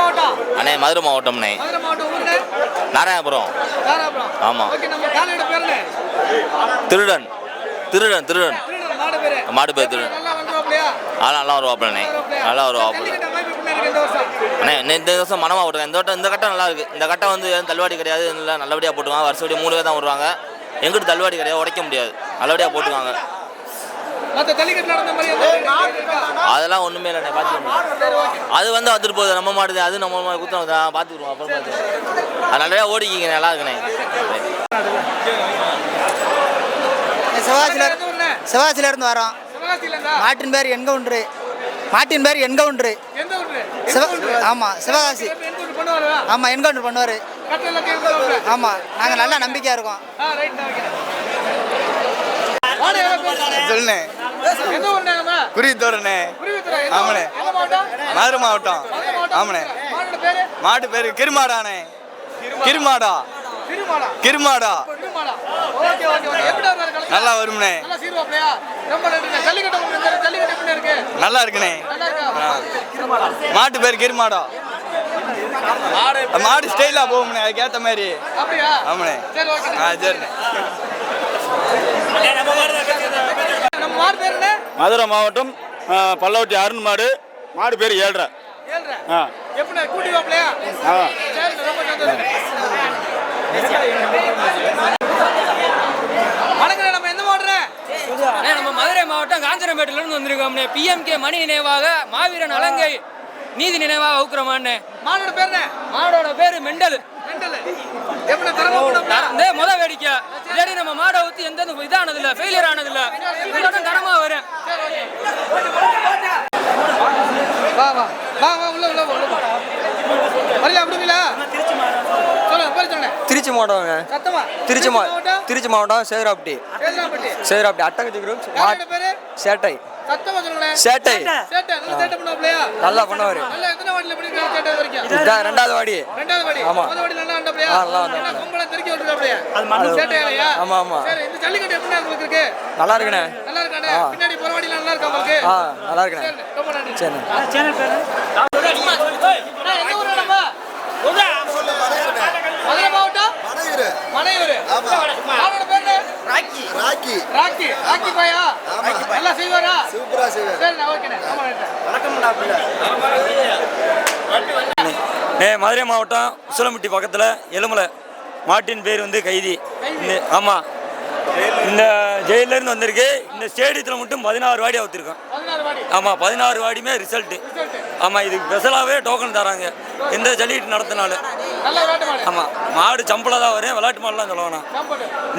மாவட்டம்? அண்ணே மதுரை மாவட்டம்ண்ணே. மதுரை மாவட்டம். ஊருண்ணே? நாராயணபுரம். நாராயணபுரம். ஆமா. ஓகே, நம்ம காலையோட பேருண்ணே? திருடன். திருடன் திருடன் திருடன் மாடு பேரு. மாடு பேர் திருடன். நல்லா வந்துருவாப்லையா? நல்லா வருவாப்பிள்ளண்ணே. நல்லா வருவாப்பிள்ள. ஜல்லிக்கட்டு அமைப்பு எப்படி இருக்கு இந்த வருஷம்? அண்ணே இந்த வருஷம் மனமாக விட்டுருக்கேன். இந்த கட்டம் நல்லா இருக்கு. இந்த கட்டம் வந்து தள்ளுவாடி கிடையாது, இல்லை நல்லபடியாக போட்டுவாங்க. வருஷப்படி 3 பேர் தான் வருவாங்க. எங்கிட்ட தள்ளுவாடி கிடையாது, உடைக்க முடியாது, நல்லபடியாக போட்டுவாங்க. மற்ற ஜல்லிக்கட்டு நடந்த மாதிரி அதெல்லாம் ஒன்றுமே இல்லைண்ணே, பார்த்துக்கணும். அது வந்து வந்துட்டு போகுது, நம்ம மாடுது, அது நம்ம மாடு குத்தம் தான் பார்த்துக்குருவோம். அப்புறம் பார்த்து அது நல்லபடியாக ஓடிக்கிங்க, நல்லா இருக்குண்ணே. சிவாசில இருந்து வரோம். மாட்டின் பேர் என்கவுண்டரு. மாட்டின் பேர் என்கவுண்டரு. ஆமாம், சிவகாசி. ஆமாம், என்கவுண்டர் பண்ணுவார். ஆமாம், நாங்கள் நல்லா நம்பிக்கையாக இருக்கோம். சொல்லுண்ணே. குறித்தோரண்ணே. ஆமாண்ணே, மதுரை மாவட்டம். ஆமாண்ணே. மாட்டு பேர் கிருமாடாண்ணே. கிருமாடா. கிருமாடா நல்லா வரும்ண்ணே. நல்லா இருக்குண்ணே. மாட்டு பேர் கிருமாடா. மாடு ஸ்டைலா போகும்ண்ணே, அதுக்கேற்ற மாதிரி. ஆமாண்ணே. சரிண்ணே. மதுரை மாவட்டம் பல்லவட்டி அருண் மாடு. மாடு பேர் 7.5. நம்ம மதுரை மாவட்டம் காஞ்சனப்பேட்டில இருந்து வந்திருக்கோம். PMK மணி நினைவாக மாவீரன் அலங்கை நீதி நினைவாக அவுக்குறோமான்னு. மாடோட பேரு மெண்டல். முத வேடிக்கை இல்லாடி நம்ம மாடை ஊற்றி எந்த இதானது இல்லை, ஃபெயிலியர் ஆனது இல்லை. இதோட தரமா வரும். திருச்சி மாவட்டம். திருச்சி மாவட்டம் சேதுராப்பட்டி. அட்டகத்தி குரூப். சேட்டை. சேட்டை நல்லா பண்ணுவாரு. ரெண்டாவது வாடி. ஆமா, ஆமா ஆமா. நல்லா இருக்குண்ணே. நல்லா இருக்குண்ணே. சரி. மதுரை மாவட்டம் உசிலம்பட்டி பக்கத்தில் எலுமலை. மாட்டின் பேர் வந்து கைதி. ஆமாம், இந்த ஜெயிலேருந்து வந்திருக்கு. இந்த ஸ்டேடியத்தில் மட்டும் 16 வாடி அவுத்திருக்கோம். ஆமாம், 16 வாடியுமே ரிசல்ட்டு. ஆமாம், இதுக்கு ஸ்பெஷலாகவே டோக்கன் தராங்க எந்த ஜல்லிக்கட்டு நடத்தினாலும். ஆமாம், மாடு சம்பளம் தான் வரும், விளையாட்டு மாடெலாம் சொல்லுவானா.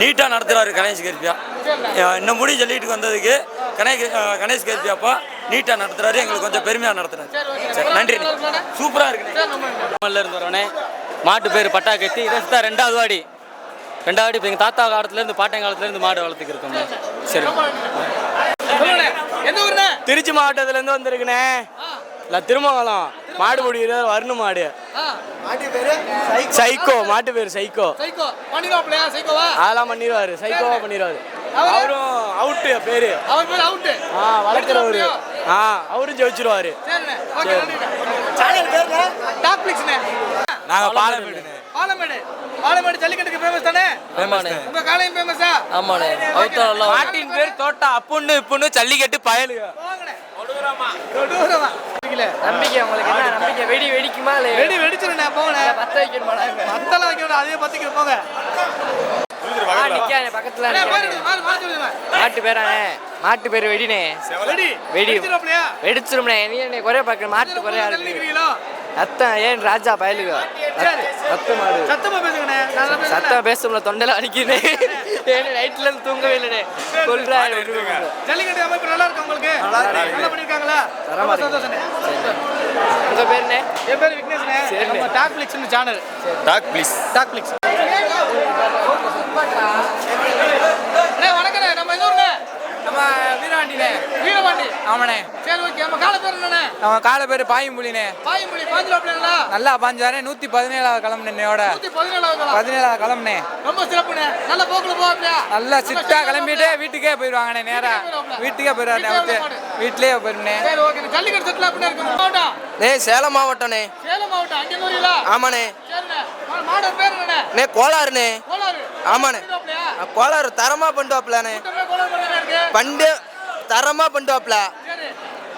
நீட்டாக நடத்துகிறாரு கணேஷ் கேர்பியா. இன்னும் முடி ஜல்லிக்கட்டுக்கு வந்ததுக்கு கணேஷ் கேர்பியாப்பா நீட்டாக நடத்துகிறாரு. எங்களுக்கு கொஞ்சம் பெருமையாக நடத்துகிறாரு. சரி, நன்றி. சூப்பராக இருக்குண்ணே. இருந்து வரவனே. மாட்டு பேர் பட்டாக்கத்தி. இதான் 2வது வாடி. 2வது வாடி. இப்போ எங்கள் தாத்தா காலத்துலேருந்து பாட்டன் காலத்துலேருந்து மாடு வளர்த்துக்கு இருக்கோம். சரி. திருச்சி மாவட்டத்திலேருந்து வந்திருக்குண்ணே. இல்லை, திருமங்கலம். மாடு முடிகிறது வரணும் மாடு. சைக்கோ. மாட்டு பேர் சைக்கோ. அதெல்லாம் பண்ணிடுவாரு. சைக்கோவா பண்ணிடுவாரு. அவரும் அவுட்டு பேரு. வளர்க்குறவரு. அவரும் ஜெயிச்சிருவாரு. நாங்கள் பாலமேடு ஜல்லிக்கட்டுக்கு ஃபேமஸ் தானே? உங்க காலையும் ஃபேமஸா? ஆமாண்ணே. மாட்டின் பேர் தோட்டா. அப்புன்னு இப்புன்னு ஜல்லிக்கட்டு பயலுங்க. நம்பிக்கை உங்களுக்கு என்ன நம்பிக்கை? வெடிக்குமா? வெடி வெடிச்சிருண்ணே. போங்கண்ணே. பத்த வைக்கணுமா? மத்தெல்லாம் வைக்கணும், அதே பத்திக்கு போங்க. பக்கத்துல மாட்டு பேரானே. மாட்டு பேர் வெடினே. வெடி வெடிச்சிரும்னே. நீ குறைய பார்க்க மாட்டு குறையா இருக்கு. ரத்தம் ஏன் ராஜா பயலுக. சத்தம் பேசும்ல, தொண்டையில அடிக்குது. நைட்ல இருந்து தூங்கவே இல்லைனே. சொல்றாரு. ஜல்லிக்கட்டு அமைப்பு நல்லா இருக்கு உங்களுக்கு? நல்லா பண்ணிருக்காங்களா? உங்க பேருனே? என் பேர் விக்னேஷ்னே. நம்ம டாக்பிளிக்ஸ் சேனல். டாக்பிளிக்ஸ். வணக்கண்ணே. நம்ம எந்த ஊருண்ணே? நம்ம வீரவாண்டினே. வீரவாண்டி. ஆமாண்ணே. சரி, ஓகே. நம்ம கால பேர் என்னண்ணே? நம்ம கால பேர் பாயம்புலினே. பாயம்புலி. பாஞ்சிலாப்லங்களா? நல்லா பாஞ்சாரே. 117வது கிளம்புனேயோட. 17வது கிளம்புனே. ரொம்ப சிறப்புண்ணே. நல்ல போக்குல போவாப்லையா? நல்லா சிட்டா கிளம்பிட்டு வீட்டுக்கே போயிடுவாங்கண்ணே. நேரா வீட்டுக்கே போயிடுவாரு. வீட்லயே போயிருந்தே. சரி ஓகே. ஜல்லிக்கட்டு செட்டில் அப்படியே இருக்கு மாவட்டம். சேலம் மாவட்டம்ண்ணே. சேலம் மாவட்டம். அங்கே வரீங்களா? ஆமாண்ணே. சரிண்ணே. மாடு பேர் என்னண்ணே? கோளாறுண்ணே. கோலாறு. ஆமாண்ணே. கோளாறு தரமா பண்ணுவாப்லண்ணே. கோலாறு பண்ணி இருக்கு. பண்டு தரமா பண்ணுவாப்ல. சரி.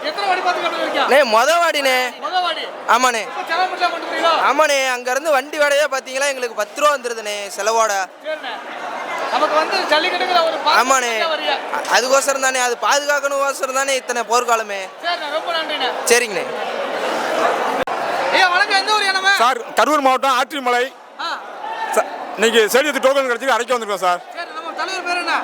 எத்தனை வாடி பார்த்து கட்டு இருக்கீங்க? மொத வாடினே. முத வாடி. ஆமாண்ணே. இப்ப செலவுல கொண்டு போறீங்களா? ஆமாண்ணே. அங்க இருந்து வண்டி வாடகையே பாத்தீங்களா எங்களுக்கு 10 ரூபா வந்துருதுண்ணே செலவோட. சரிண்ணே. நமக்கு வந்து ஜல்லிக்கட்டுங்கிற ஒரு ஆமாண்ணே. அதுக்கோசரம் தானே, அது பாதுகாக்கணுக்கோசரம் தானே இத்தனை போர்க்காலமே. சரிண்ணே. ரொம்ப நன்றிண்ணே. சரிங்கண்ணே. ஐயா வணக்கம். எந்த ஊர் நம்ம? சார் கரூர் மாவட்டம் ஆற்றிமலை. இன்னைக்கு ஸ்டேடியத்துக்கு டோக்கன் கிடைச்சி அடைக்க வந்திருக்கோம் சார். சரி. நம்ம தலைவர் பேர் என்ன?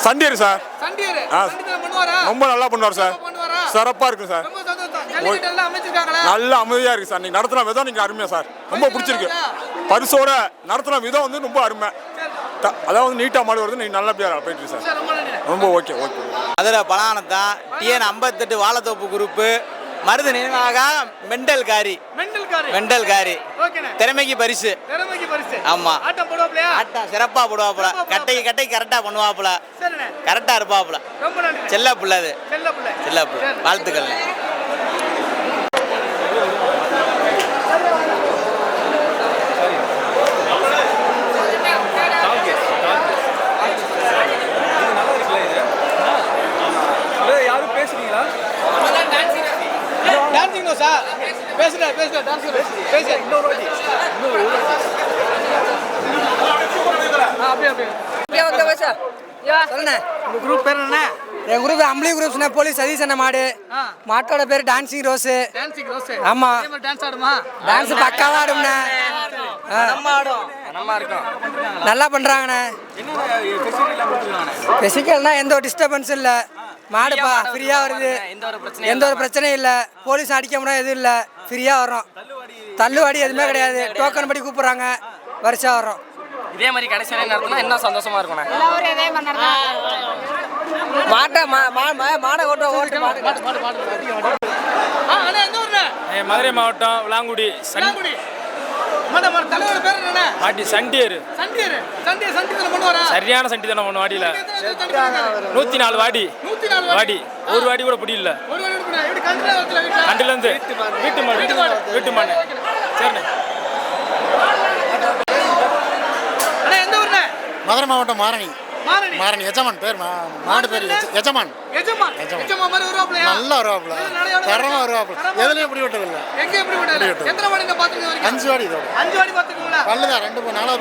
சண்டியர் சார். சண்டியர். சண்டியர் பண்ணுவாரா? ரொம்ப நல்லா பண்ணுவார் சார். பண்ணுவாரா? சிறப்பா இருக்கும் சார். ரொம்ப சந்தோஷம். ஜல்லிக்கட்டு எல்லாம் அமைச்சிருக்காங்களா? நல்ல அமைதியா இருக்கு சார். நீங்க நடத்தின விதம் நீங்க அருமையா சார். ரொம்ப பிடிச்சிருக்கு. பரிசோட நடத்தின விதம் வந்து ரொம்ப அருமை. அதாவது நீட்டா மாடு வருது. நீங்க நல்லபடியா போயிட்டு சார். சரி. ரொம்ப நன்றி. ரொம்ப ஓகே ஓகே. மதுரை பலானத்தான் டிஎன் 58 வாழைத்தோப்பு குரூப்பு மருது நினைவாக மெண்டல் காரி. மெண்டல் காரி. ஓகேண்ணே. திறமைக்கு பரிசு. திறமைக்கு பரிசு. ஆமா. ஆட்டம் போடுவாப்லையா? ஆட்டம் சிறப்பா போடுவாப்புல. கட்டைக்கு கரெக்டா பண்ணுவாப்புல. சரிண்ணே. கரெக்டா இருப்பாப்புல. ரொம்ப நன்றி. செல்ல புள்ள அது. செல்ல பிள்ளை. செல்ல புள்ள. வாழ்த்துக்கள். Dancing sir. பேசுடா டான்ஸ் பேசு. இன்னொரு வாட்டி. உங்க குரூப் பேர் என்ன? என் குரூப் அம்பளி குரூப்ஸ்னா போலீஸ் சதீஷ் அண்ணன் மாடு. மாட்டோட பேர் டான்சிங் ரோஸ். Dancing rose. ஆமா. டான்ஸ் ஆடுமா? டான்ஸ் பக்காவா ஆடும்ண்ணே. நல்லா பண்றாங்கண்ணே. பெசிக்கல்னா எந்த ஒரு டிஸ்டர்பன்ஸ் இல்ல. மாடுப்பா ஃப்ரீயா வருது. எந்த ஒரு பிரச்சனையும் இல்ல. போலீஸ் அடிக்க முடியாது எதுவும் இல்ல. ஃப்ரீயா வரும். தள்ளுவாடி எதுவுமே கிடையாது. டோக்கன் படி கூப்பிடுறாங்க. வருஷா வரும். இதே மாதிரி கடைசி வரை நடத்தினா இன்னும் சந்தோஷமா இருக்கும். மதுரை மாவட்டம் விளாங்குடி. தலைவர் பேர் என்ன? பாட்டி சண்டியர். சரியான சண்டி தானே ஒன்று வாடியில் 104 வாடி. வாடி ஒரு வாடி கூட பிடிக்கல. கண்டிலேருந்து வீட்டு மாடு. சரிண்ணே. மதுரை மாவட்டம் மாரணி எஜமான் பேர் மாடு பேர் எஜமான். நல்லா வருவாப்புல. தரமா வருவாப்புல. எதுலையும் எப்படி விட்டதில்லை. 5 வாடி இதோட. பல்லுதான் 2-4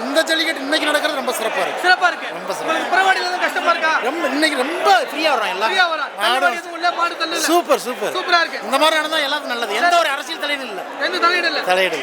இந்த ஜல்லிக்கட்டு இன்னைக்கு நடக்கிறது ரொம்ப சிறப்பா இருக்கு. ரொம்ப இன்னைக்கு ரொம்ப ஃப்ரீயா வரும் எல்லாம். சூப்பர். இந்த மாதிரி நடந்தா எல்லாத்துக்கும் நல்லது. எந்த ஒரு அரசியல் தலையீடு இல்லை. தலையீடு